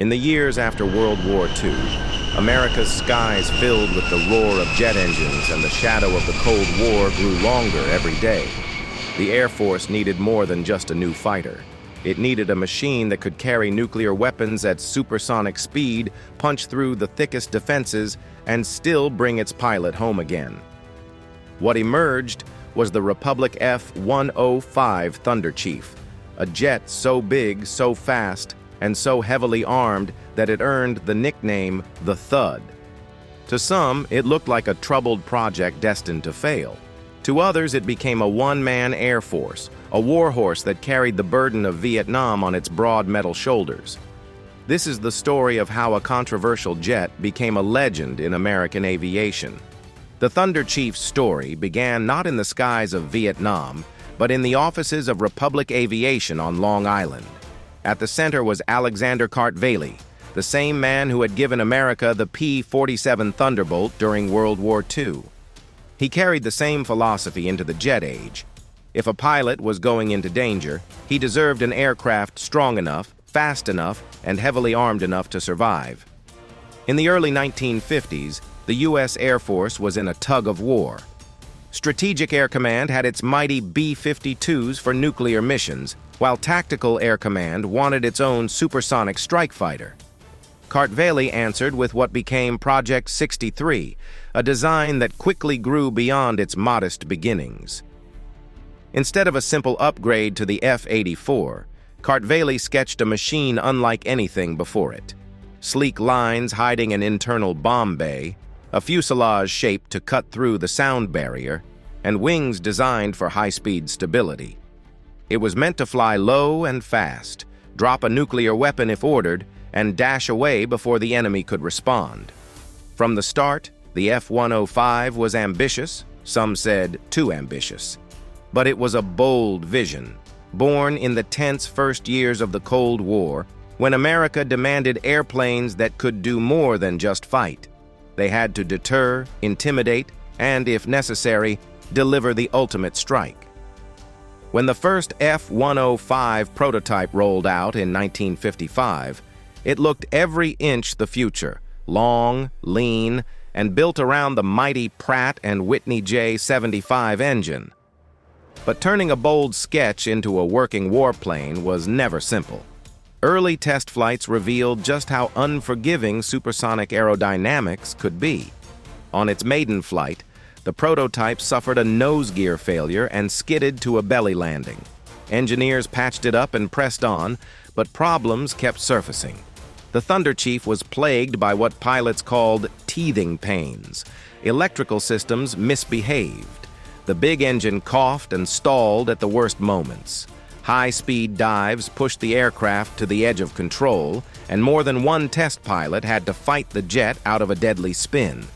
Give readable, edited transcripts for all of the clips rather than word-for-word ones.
In the years after World War II, America's skies filled with the roar of jet engines and the shadow of the Cold War grew longer every day. The Air Force needed more than just a new fighter. It needed a machine that could carry nuclear weapons at supersonic speed, punch through the thickest defenses, and still bring its pilot home again. What emerged was the Republic F-105 Thunderchief, a jet so big, so fast, and so heavily armed that it earned the nickname the Thud. To some, it looked like a troubled project destined to fail. To others, it became a one-man air force, a warhorse that carried the burden of Vietnam on its broad metal shoulders. This is the story of how a controversial jet became a legend in American aviation. The Thunderchief's story began not in the skies of Vietnam, but in the offices of Republic Aviation on Long Island. At the center was Alexander Kartveli, the same man who had given America the P-47 Thunderbolt during World War II. He carried the same philosophy into the jet age. If a pilot was going into danger, he deserved an aircraft strong enough, fast enough, and heavily armed enough to survive. In the early 1950s, the U.S. Air Force was in a tug of war. Strategic Air Command had its mighty B-52s for nuclear missions, while Tactical Air Command wanted its own supersonic strike fighter. Kartveli answered with what became Project 63, a design that quickly grew beyond its modest beginnings. Instead of a simple upgrade to the F-84, Kartveli sketched a machine unlike anything before it. Sleek lines hiding an internal bomb bay, a fuselage shaped to cut through the sound barrier, and wings designed for high-speed stability. It was meant to fly low and fast, drop a nuclear weapon if ordered, and dash away before the enemy could respond. From the start, the F-105 was ambitious, some said too ambitious. But it was a bold vision, born in the tense first years of the Cold War, when America demanded airplanes that could do more than just fight. They had to deter, intimidate, and, if necessary, deliver the ultimate strike. When the first F-105 prototype rolled out in 1955, it looked every inch the future, long, lean, and built around the mighty Pratt & Whitney J-75 engine. But turning a bold sketch into a working warplane was never simple. Early test flights revealed just how unforgiving supersonic aerodynamics could be. On its maiden flight, the prototype suffered a nose gear failure and skidded to a belly landing. Engineers patched it up and pressed on, but problems kept surfacing. The Thunderchief was plagued by what pilots called teething pains. Electrical systems misbehaved. The big engine coughed and stalled at the worst moments. High-speed dives pushed the aircraft to the edge of control, and more than one test pilot had to fight the jet out of a deadly spin.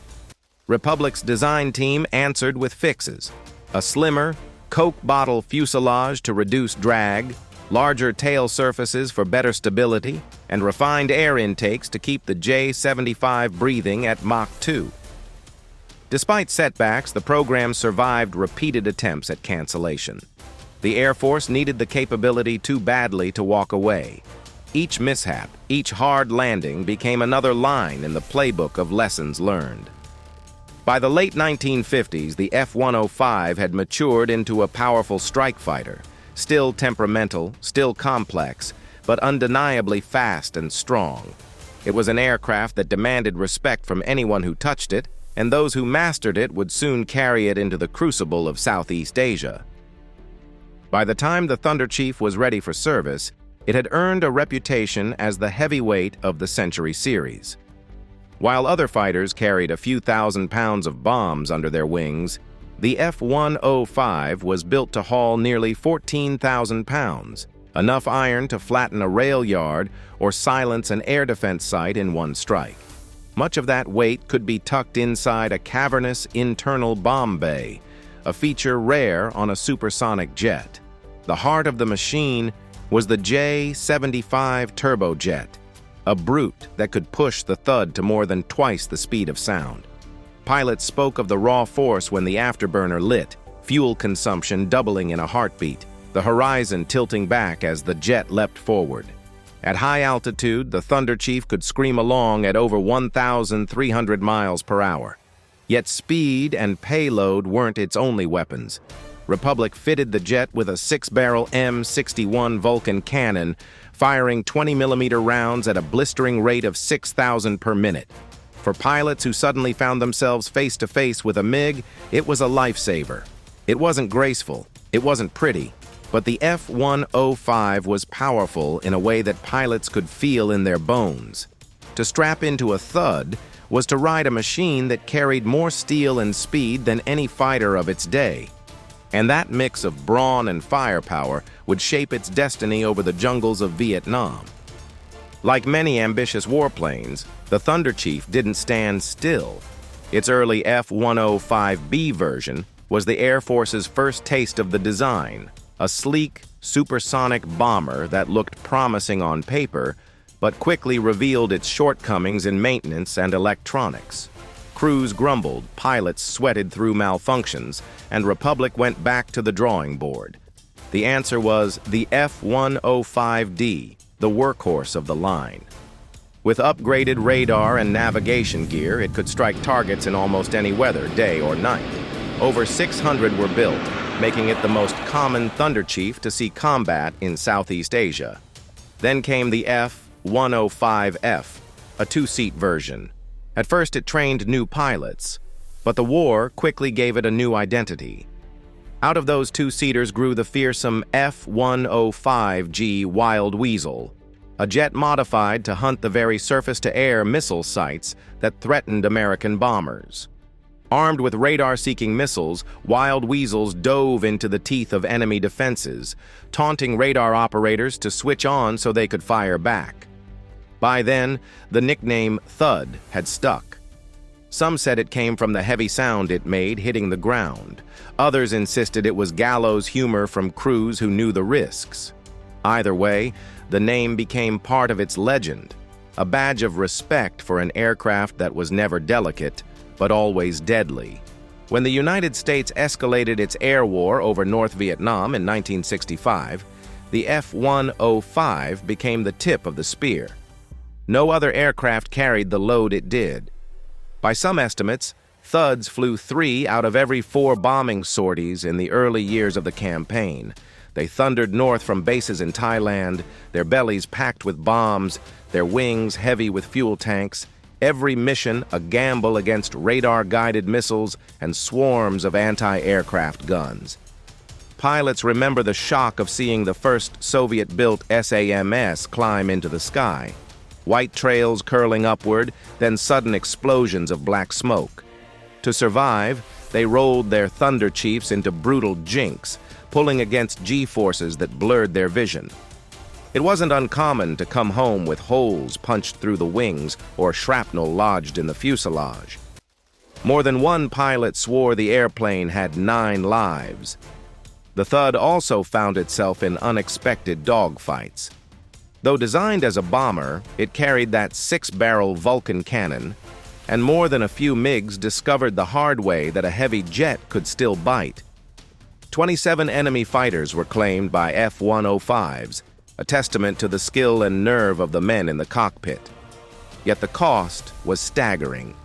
Republic's design team answered with fixes: a slimmer, Coke bottle fuselage to reduce drag, larger tail surfaces for better stability, and refined air intakes to keep the J-75 breathing at Mach 2. Despite setbacks, the program survived repeated attempts at cancellation. The Air Force needed the capability too badly to walk away. Each mishap, each hard landing became another line in the playbook of lessons learned. By the late 1950s, the F-105 had matured into a powerful strike fighter, still temperamental, still complex, but undeniably fast and strong. It was an aircraft that demanded respect from anyone who touched it, and those who mastered it would soon carry it into the crucible of Southeast Asia. By the time the Thunderchief was ready for service, it had earned a reputation as the heavyweight of the Century series. While other fighters carried a few thousand pounds of bombs under their wings, the F-105 was built to haul nearly 14,000 pounds, enough iron to flatten a rail yard or silence an air defense site in one strike. Much of that weight could be tucked inside a cavernous internal bomb bay, a feature rare on a supersonic jet. The heart of the machine was the J-75 turbojet, a brute that could push the Thud to more than twice the speed of sound. Pilots spoke of the raw force when the afterburner lit, fuel consumption doubling in a heartbeat, the horizon tilting back as the jet leapt forward. At high altitude, the Thunderchief could scream along at over 1,300 miles per hour. Yet speed and payload weren't its only weapons. Republic fitted the jet with a 6-barrel M61 Vulcan cannon, firing 20mm rounds at a blistering rate of 6,000 per minute. For pilots who suddenly found themselves face-to-face with a MiG, it was a lifesaver. It wasn't graceful, it wasn't pretty, but the F-105 was powerful in a way that pilots could feel in their bones. To strap into a Thud was to ride a machine that carried more steel and speed than any fighter of its day. And that mix of brawn and firepower would shape its destiny over the jungles of Vietnam. Like many ambitious warplanes, the Thunderchief didn't stand still. Its early F-105B version was the Air Force's first taste of the design, a sleek, supersonic bomber that looked promising on paper, but quickly revealed its shortcomings in maintenance and electronics. Crews grumbled, pilots sweated through malfunctions, and Republic went back to the drawing board. The answer was the F-105D, the workhorse of the line. With upgraded radar and navigation gear, it could strike targets in almost any weather, day or night. Over 600 were built, making it the most common Thunderchief to see combat in Southeast Asia. Then came the F-105F, a two-seat version. At first it trained new pilots, but the war quickly gave it a new identity. Out of those two-seaters grew the fearsome F-105G Wild Weasel, a jet modified to hunt the very surface-to-air missile sites that threatened American bombers. Armed with radar-seeking missiles, Wild Weasels dove into the teeth of enemy defenses, taunting radar operators to switch on so they could fire back. By then, the nickname Thud had stuck. Some said it came from the heavy sound it made hitting the ground. Others insisted it was gallows humor from crews who knew the risks. Either way, the name became part of its legend, a badge of respect for an aircraft that was never delicate, but always deadly. When the United States escalated its air war over North Vietnam in 1965, the F-105 became the tip of the spear. No other aircraft carried the load it did. By some estimates, Thuds flew 3 out of every 4 bombing sorties in the early years of the campaign. They thundered north from bases in Thailand, their bellies packed with bombs, their wings heavy with fuel tanks, every mission a gamble against radar-guided missiles and swarms of anti-aircraft guns. Pilots remember the shock of seeing the first Soviet-built SAMS climb into the sky. White trails curling upward, then sudden explosions of black smoke. To survive, they rolled their Thunderchiefs into brutal jinks, pulling against G-forces that blurred their vision. It wasn't uncommon to come home with holes punched through the wings or shrapnel lodged in the fuselage. More than one pilot swore the airplane had 9 lives. The Thud also found itself in unexpected dogfights. Though designed as a bomber, it carried that 6-barrel Vulcan cannon, and more than a few MiGs discovered the hard way that a heavy jet could still bite. 27 enemy fighters were claimed by F-105s, a testament to the skill and nerve of the men in the cockpit. Yet the cost was staggering.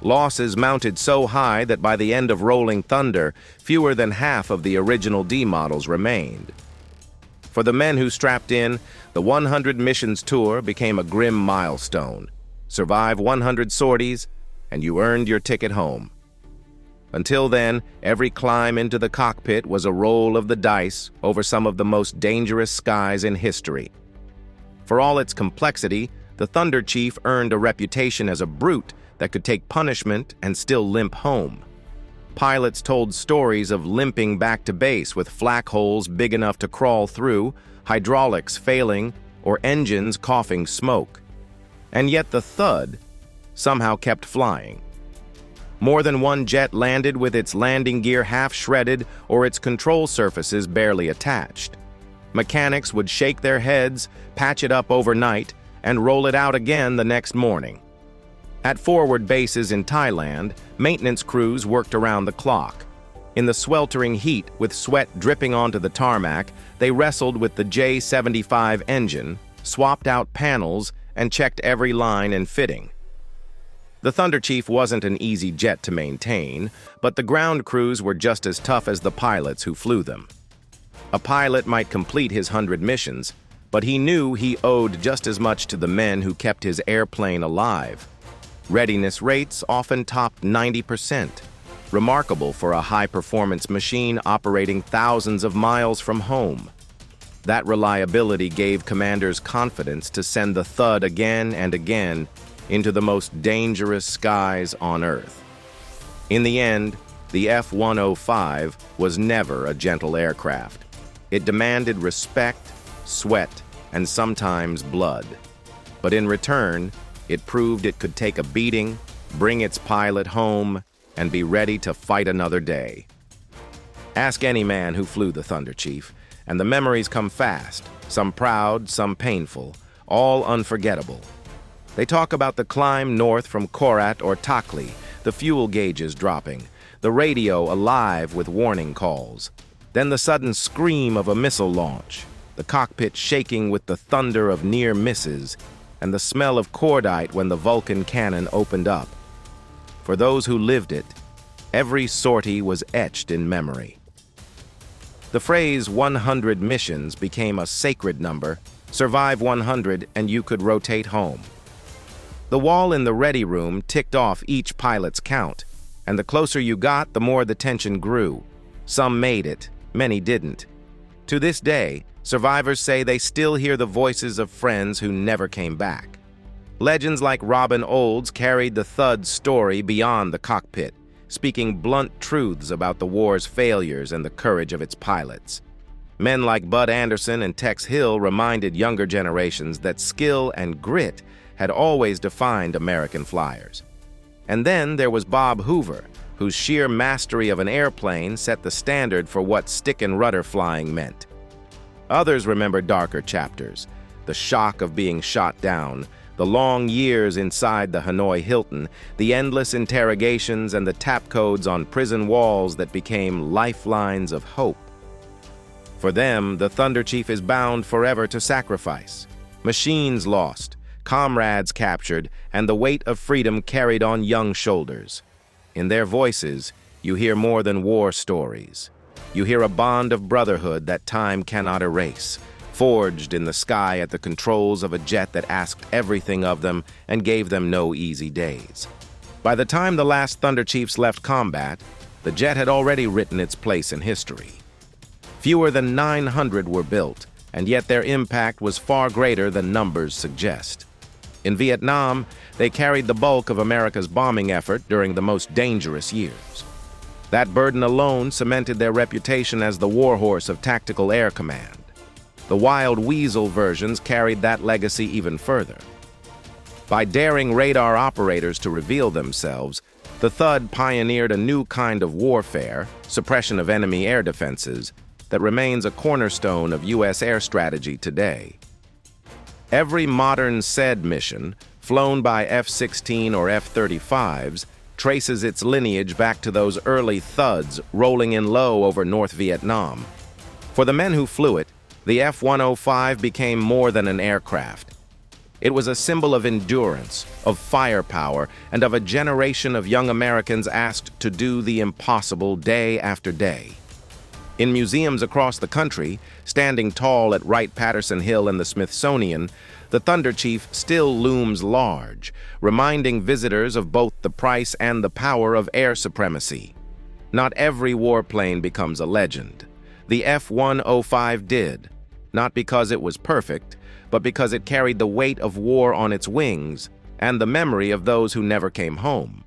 Losses mounted so high that by the end of Rolling Thunder, fewer than half of the original D models remained. For the men who strapped in, the 100 missions tour became a grim milestone. Survive 100 sorties, and you earned your ticket home. Until then, every climb into the cockpit was a roll of the dice over some of the most dangerous skies in history. For all its complexity, the Thunderchief earned a reputation as a brute that could take punishment and still limp home. Pilots told stories of limping back to base with flak holes big enough to crawl through, hydraulics failing, or engines coughing smoke. And yet the Thud somehow kept flying. More than one jet landed with its landing gear half shredded or its control surfaces barely attached. Mechanics would shake their heads, patch it up overnight, and roll it out again the next morning. At forward bases in Thailand, maintenance crews worked around the clock. In the sweltering heat, with sweat dripping onto the tarmac, they wrestled with the J-75 engine, swapped out panels, and checked every line and fitting. The Thunderchief wasn't an easy jet to maintain, but the ground crews were just as tough as the pilots who flew them. A pilot might complete his 100 missions, but he knew he owed just as much to the men who kept his airplane alive. Readiness rates often topped 90%, remarkable for a high-performance machine operating thousands of miles from home. That reliability gave commanders confidence to send the Thud again and again into the most dangerous skies on Earth. In the end, the F-105 was never a gentle aircraft. It demanded respect, sweat, and sometimes blood. But in return, it proved it could take a beating, bring its pilot home, and be ready to fight another day. Ask any man who flew the Thunderchief, and the memories come fast, some proud, some painful, all unforgettable. They talk about the climb north from Korat or Takli, the fuel gauges dropping, the radio alive with warning calls, then the sudden scream of a missile launch, the cockpit shaking with the thunder of near misses, and the smell of cordite when the Vulcan cannon opened up. For those who lived it, every sortie was etched in memory. The phrase 100 missions became a sacred number. Survive 100 and you could rotate home. The wall in the ready room ticked off each pilot's count, and the closer you got, the more the tension grew. Some made it, many didn't. To this day, survivors say they still hear the voices of friends who never came back. Legends like Robin Olds carried the Thud story beyond the cockpit, speaking blunt truths about the war's failures and the courage of its pilots. Men like Bud Anderson and Tex Hill reminded younger generations that skill and grit had always defined American flyers. And then there was Bob Hoover, whose sheer mastery of an airplane set the standard for what stick and rudder flying meant. Others remember darker chapters, the shock of being shot down, the long years inside the Hanoi Hilton, the endless interrogations and the tap codes on prison walls that became lifelines of hope. For them, the Thunderchief is bound forever to sacrifice. Machines lost, comrades captured, and the weight of freedom carried on young shoulders. In their voices, you hear more than war stories. You hear a bond of brotherhood that time cannot erase, forged in the sky at the controls of a jet that asked everything of them and gave them no easy days. By the time the last Thunderchiefs left combat, the jet had already written its place in history. Fewer than 900 were built, and yet their impact was far greater than numbers suggest. In Vietnam, they carried the bulk of America's bombing effort during the most dangerous years. That burden alone cemented their reputation as the warhorse of tactical air command. The Wild Weasel versions carried that legacy even further. By daring radar operators to reveal themselves, the Thud pioneered a new kind of warfare, suppression of enemy air defenses, that remains a cornerstone of U.S. air strategy today. Every modern SED mission, flown by F-16 or F-35s, traces its lineage back to those early Thuds rolling in low over North Vietnam. For the men who flew it, the F-105 became more than an aircraft. It was a symbol of endurance, of firepower, and of a generation of young Americans asked to do the impossible day after day. In museums across the country, standing tall at Wright-Patterson Hill and the Smithsonian, the Thunderchief still looms large, reminding visitors of both the price and the power of air supremacy. Not every warplane becomes a legend. The F-105 did, not because it was perfect, but because it carried the weight of war on its wings and the memory of those who never came home.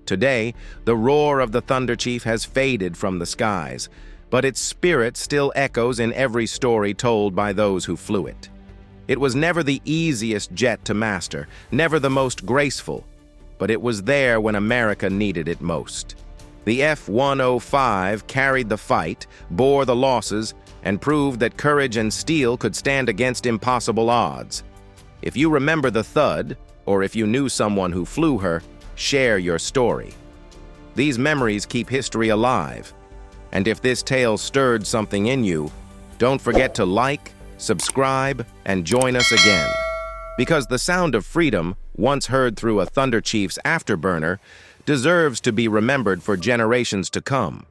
Today, the roar of the Thunderchief has faded from the skies, but its spirit still echoes in every story told by those who flew it. It was never the easiest jet to master, never the most graceful, but it was there when America needed it most. The F-105 carried the fight, bore the losses, and proved that courage and steel could stand against impossible odds. If you remember the Thud, or if you knew someone who flew her, share your story. These memories keep history alive. And if this tale stirred something in you, don't forget to like, subscribe, and join us again. Because the sound of freedom, once heard through a Thunderchief's afterburner, deserves to be remembered for generations to come.